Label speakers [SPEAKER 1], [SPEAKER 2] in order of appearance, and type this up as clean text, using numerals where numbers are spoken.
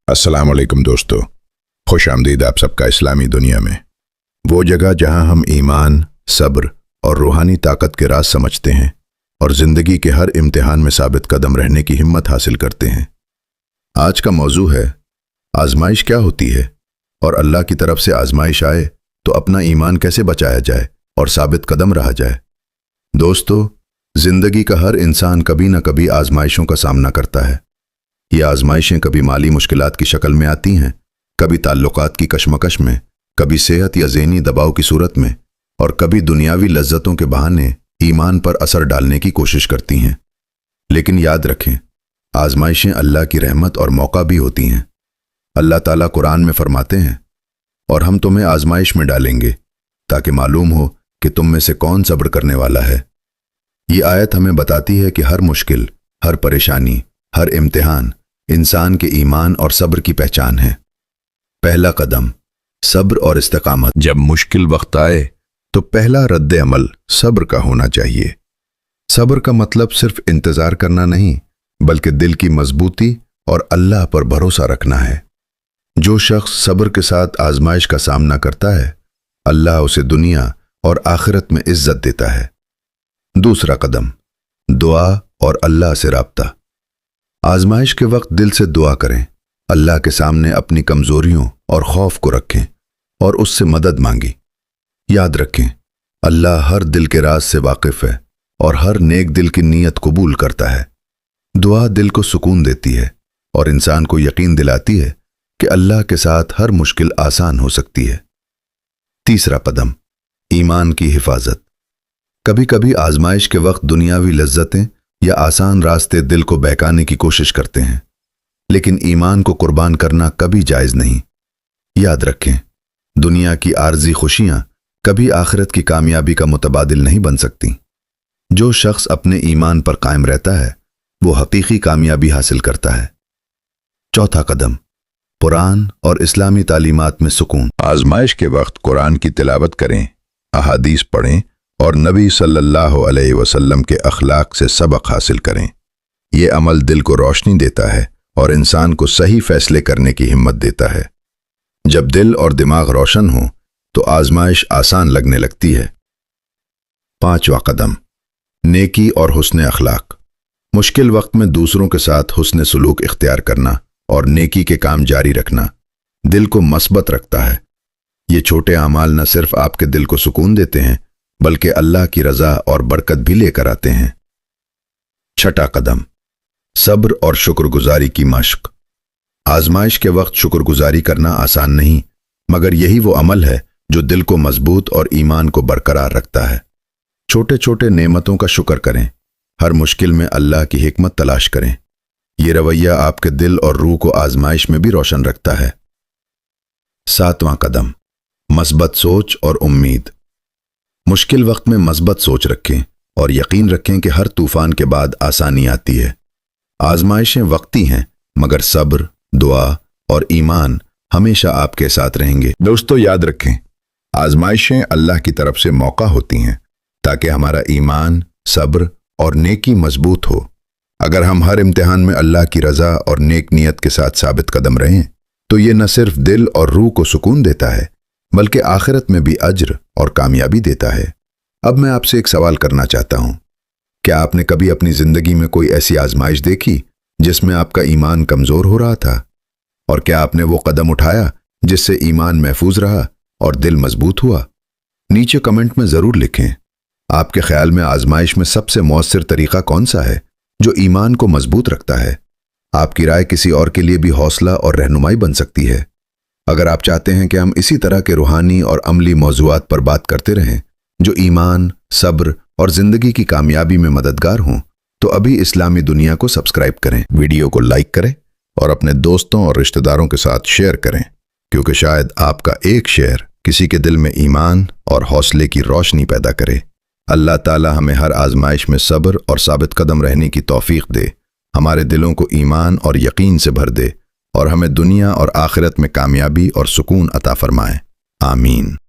[SPEAKER 1] السلام علیکم دوستو، خوش آمدید آپ سب کا اسلامی دنیا میں، وہ جگہ جہاں ہم ایمان، صبر اور روحانی طاقت کے راز سمجھتے ہیں اور زندگی کے ہر امتحان میں ثابت قدم رہنے کی ہمت حاصل کرتے ہیں۔ آج کا موضوع ہے آزمائش کیا ہوتی ہے اور اللہ کی طرف سے آزمائش آئے تو اپنا ایمان کیسے بچایا جائے اور ثابت قدم رہا جائے۔ دوستو، زندگی کا ہر انسان کبھی نہ کبھی آزمائشوں کا سامنا کرتا ہے۔ یہ آزمائشیں کبھی مالی مشکلات کی شکل میں آتی ہیں، کبھی تعلقات کی کشمکش میں، کبھی صحت یا ذہنی دباؤ کی صورت میں، اور کبھی دنیاوی لذتوں کے بہانے ایمان پر اثر ڈالنے کی کوشش کرتی ہیں۔ لیکن یاد رکھیں، آزمائشیں اللہ کی رحمت اور موقع بھی ہوتی ہیں۔ اللہ تعالیٰ قرآن میں فرماتے ہیں، اور ہم تمہیں آزمائش میں ڈالیں گے تاکہ معلوم ہو کہ تم میں سے کون صبر کرنے والا ہے۔ یہ آیت ہمیں بتاتی ہے کہ ہر مشکل، ہر پریشانی، ہر امتحان انسان کے ایمان اور صبر کی پہچان ہے۔ پہلا قدم، صبر اور استقامت۔ جب مشکل وقت آئے تو پہلا رد عمل صبر کا ہونا چاہیے۔ صبر کا مطلب صرف انتظار کرنا نہیں، بلکہ دل کی مضبوطی اور اللہ پر بھروسہ رکھنا ہے۔ جو شخص صبر کے ساتھ آزمائش کا سامنا کرتا ہے، اللہ اسے دنیا اور آخرت میں عزت دیتا ہے۔ دوسرا قدم، دعا اور اللہ سے رابطہ۔ آزمائش کے وقت دل سے دعا کریں، اللہ کے سامنے اپنی کمزوریوں اور خوف کو رکھیں اور اس سے مدد مانگیں۔ یاد رکھیں، اللہ ہر دل کے راز سے واقف ہے اور ہر نیک دل کی نیت قبول کرتا ہے۔ دعا دل کو سکون دیتی ہے اور انسان کو یقین دلاتی ہے کہ اللہ کے ساتھ ہر مشکل آسان ہو سکتی ہے۔ تیسرا قدم، ایمان کی حفاظت۔ کبھی کبھی آزمائش کے وقت دنیاوی لذتیں یا آسان راستے دل کو بہکانے کی کوشش کرتے ہیں، لیکن ایمان کو قربان کرنا کبھی جائز نہیں۔ یاد رکھیں، دنیا کی عارضی خوشیاں کبھی آخرت کی کامیابی کا متبادل نہیں بن سکتی۔ جو شخص اپنے ایمان پر قائم رہتا ہے، وہ حقیقی کامیابی حاصل کرتا ہے۔ چوتھا قدم، قرآن اور اسلامی تعلیمات میں سکون۔ آزمائش کے وقت قرآن کی تلاوت کریں، احادیث پڑھیں اور نبی صلی اللہ علیہ وسلم کے اخلاق سے سبق حاصل کریں۔ یہ عمل دل کو روشنی دیتا ہے اور انسان کو صحیح فیصلے کرنے کی ہمت دیتا ہے۔ جب دل اور دماغ روشن ہوں تو آزمائش آسان لگنے لگتی ہے۔ پانچواں قدم، نیکی اور حسن اخلاق۔ مشکل وقت میں دوسروں کے ساتھ حسن سلوک اختیار کرنا اور نیکی کے کام جاری رکھنا دل کو مثبت رکھتا ہے۔ یہ چھوٹے اعمال نہ صرف آپ کے دل کو سکون دیتے ہیں، بلکہ اللہ کی رضا اور برکت بھی لے کر آتے ہیں۔ چھٹا قدم، صبر اور شکر گزاری کی مشق۔ آزمائش کے وقت شکر گزاری کرنا آسان نہیں، مگر یہی وہ عمل ہے جو دل کو مضبوط اور ایمان کو برقرار رکھتا ہے۔ چھوٹے چھوٹے نعمتوں کا شکر کریں، ہر مشکل میں اللہ کی حکمت تلاش کریں۔ یہ رویہ آپ کے دل اور روح کو آزمائش میں بھی روشن رکھتا ہے۔ ساتواں قدم، مثبت سوچ اور امید۔ مشکل وقت میں مثبت سوچ رکھیں اور یقین رکھیں کہ ہر طوفان کے بعد آسانی آتی ہے۔ آزمائشیں وقتی ہیں، مگر صبر، دعا اور ایمان ہمیشہ آپ کے ساتھ رہیں گے۔ دوستو، یاد رکھیں، آزمائشیں اللہ کی طرف سے موقع ہوتی ہیں تاکہ ہمارا ایمان، صبر اور نیکی مضبوط ہو۔ اگر ہم ہر امتحان میں اللہ کی رضا اور نیک نیت کے ساتھ ثابت قدم رہیں تو یہ نہ صرف دل اور روح کو سکون دیتا ہے، بلکہ آخرت میں بھی اجر اور کامیابی دیتا ہے۔ اب میں آپ سے ایک سوال کرنا چاہتا ہوں، کیا آپ نے کبھی اپنی زندگی میں کوئی ایسی آزمائش دیکھی جس میں آپ کا ایمان کمزور ہو رہا تھا؟ اور کیا آپ نے وہ قدم اٹھایا جس سے ایمان محفوظ رہا اور دل مضبوط ہوا؟ نیچے کمنٹ میں ضرور لکھیں، آپ کے خیال میں آزمائش میں سب سے مؤثر طریقہ کون سا ہے جو ایمان کو مضبوط رکھتا ہے؟ آپ کی رائے کسی اور کے لیے بھی حوصلہ اور رہنمائی بن سکتی ہے۔ اگر آپ چاہتے ہیں کہ ہم اسی طرح کے روحانی اور عملی موضوعات پر بات کرتے رہیں جو ایمان، صبر اور زندگی کی کامیابی میں مددگار ہوں، تو ابھی اسلامی دنیا کو سبسکرائب کریں، ویڈیو کو لائک کریں اور اپنے دوستوں اور رشتہ داروں کے ساتھ شیئر کریں، کیونکہ شاید آپ کا ایک شیئر کسی کے دل میں ایمان اور حوصلے کی روشنی پیدا کرے۔ اللہ تعالی ہمیں ہر آزمائش میں صبر اور ثابت قدم رہنے کی توفیق دے، ہمارے دلوں کو ایمان اور یقین سے بھر دے اور ہمیں دنیا اور آخرت میں کامیابی اور سکون عطا فرمائے۔ آمین۔